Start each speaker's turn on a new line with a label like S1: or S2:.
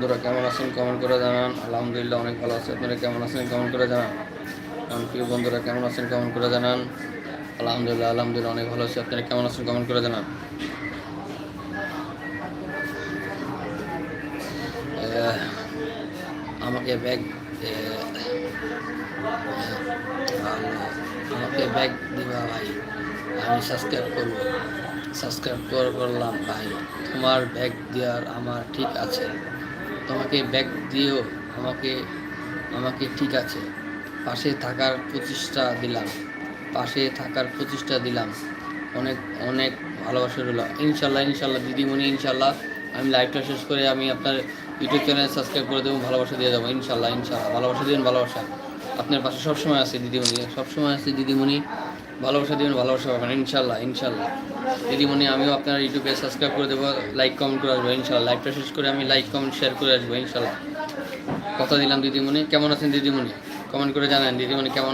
S1: বন্ধুরা কেমন আছেন কমেন্ট করে জানান। আলহামদুলিল্লাহ অনেক ভালো আছে। আপনারা কেমন আছেন কমেন্ট করে জানান। আমার প্রিয় বন্ধুরা কেমন আছেন কমেন্ট করে জানান। আলহামদুলিল্লাহ অনেক ভালো আছে। আপনারা কেমন আছেন কমেন্ট করে জানান। আমাকে ব্যাগ আমাকে ব্যাগ দিবা ভাই, আমি সাবস্ক্রাইব করলাম ভাই। তোমার ব্যাগ দেওয়ার আমার ঠিক আছে, তোমাকে ব্যাগ দিও আমাকে আমাকে ঠিক আছে। পাশে থাকার প্রচেষ্টা দিলাম। অনেক অনেক ভালোবাসা রইল। ইনশাল্লাহ দিদিমণি, ইনশাল্লাহ আমি লাইভটা শেষ করে আমি আপনার ইউটিউব চ্যানেল সাবস্ক্রাইব করে দেবো, ভালোবাসা দিয়ে যাবো। ইনশাল্লাহ ভালোবাসা দিবেন, ভালোবাসা আপনার পাশে সবসময় আছে দিদিমণি, সবসময় আছে দিদিমণি। ভালোবাসা দিবেন, ভালোবাসা পাবেন। ইনশাল্লাহ দিদিমণি, আমিও আপনার ইউটিউবে সাবস্ক্রাইব করে দেবো, লাইক কমেন্ট করে আসবো। ইনশাল্লাহ লাইভটা শেষ করে আমি লাইক কমেন্ট শেয়ার করে আসবো। ইনশাল্লাহ কথা দিলাম দিদিমণি। কেমন আছেন দিদিমণি কমেন্ট করে জানান। দিদিমণি কেমন